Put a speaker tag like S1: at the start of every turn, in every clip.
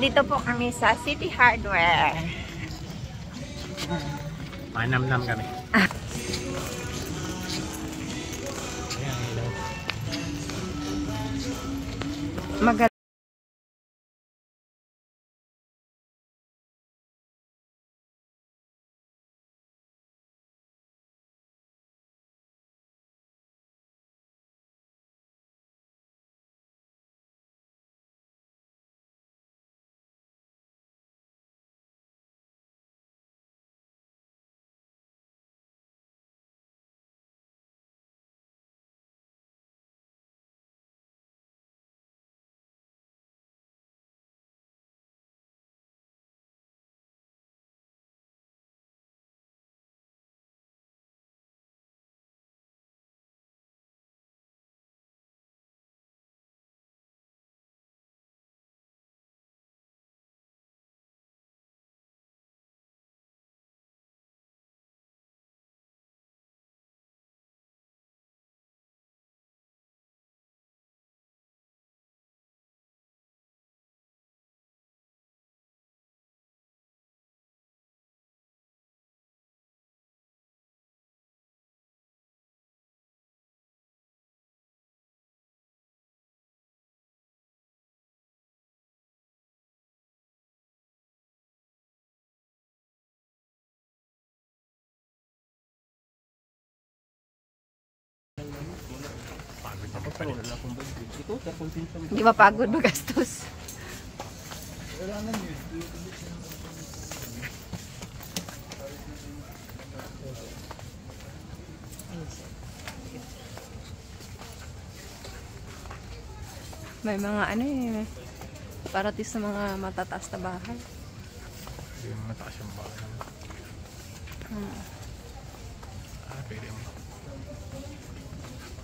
S1: Nandito po kami sa City Hardware.
S2: Manam-nam kami.
S1: Magaling. Hindi mapagod magastos. May mga ano eh, parating sa mga matataas na bahay.
S2: Yung mataas yung bahay. Pwede mo.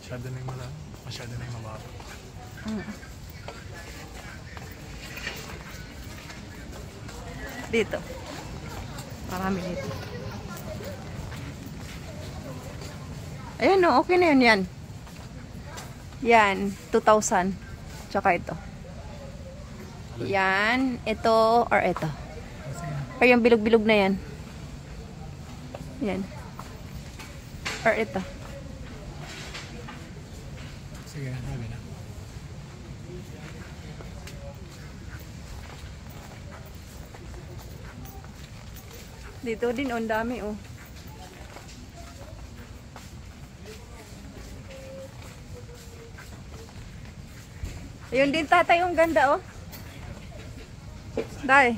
S2: Masyado na yung malaki. Masyado na yung mababa.
S1: Dito. Marami dito. Ayan o, okay na yun yan. Yan, 2,000. Tsaka ito. Yan, ito, or ito. Or yung bilog-bilog na yan. Yan. Or ito.
S2: Sige, sabi na.
S1: Dito din, ang dami oh. Ayun din tatay, yung ganda oh. Dahil.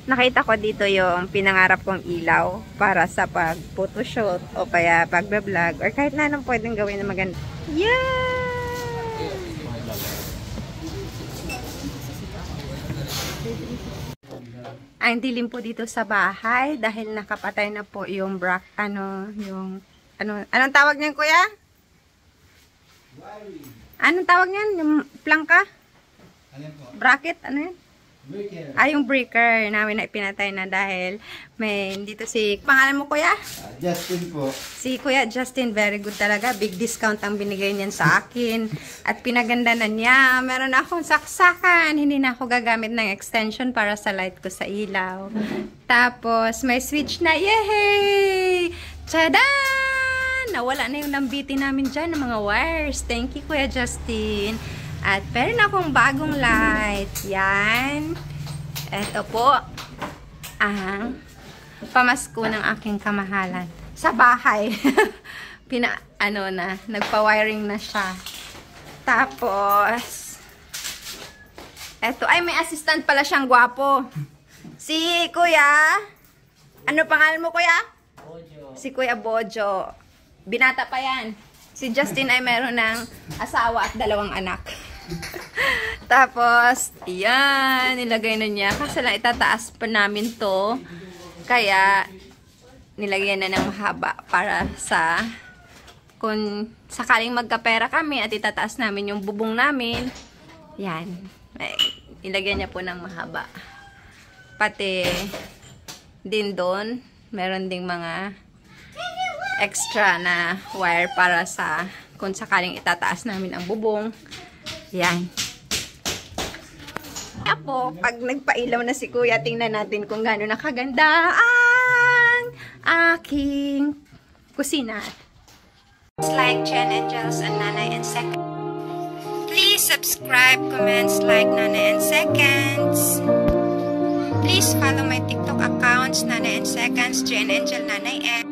S1: Nakita ko dito yung pinangarap kong ilaw para sa pag-photoshoot o kaya pag-vlog or kahit na anong pwedeng gawin na maganda. Yeah! Ang dilim po dito sa bahay dahil nakapatay na po yung anong tawag niyan, kuya? Anong tawag niyan? Yung plangka? Bracket? Ano yan?
S3: Breaker.
S1: Yung breaker namin na ipinatay na dahil may dito si, pangalan mo kuya?
S3: Justin po.
S1: Si Kuya Justin, very good talaga. Big discount ang binigay niyan sa akin. At pinaganda na niya. Meron akong saksakan. Hindi na ako gagamit ng extension para sa light ko sa ilaw. Tapos may switch na. Yehey! Tadaan! Nawala na yung nambitin namin dyan ng mga wires. Thank you Kuya Justin. At meron akong bagong light. Yan. Ito po ang pamasko ng aking kamahalan. Sa bahay. Nagpa-wiring na siya. Tapos, eto, ay may assistant pala siyang gwapo. Si Kuya. Ano pangalan mo Kuya? Bojo. Si Kuya Bojo. Binata pa yan. Si Justin ay meron ng asawa at 2 anak. Tapos, yan, nilagay na niya. Kasi lang itataas pa namin to. Kaya, nilagyan na ng mahaba para sa kung sakaling magkapera kami at itataas namin yung bubong namin. Yan. Ilagyan niya po ng mahaba. Pati din doon, meron ding mga extra na wire para sa kung sakaling itataas namin ang bubong. Yan. Mamaya po, pag nagpailaw na si Kuya, tingnan natin kung gaano nakaganda ang aking kusina. Like Jen Angels and Nanay and Seconds. Please subscribe, comments, like Nanay and Seconds. Please follow my TikTok accounts, Nanay and Seconds, Jen Angel, Nanay and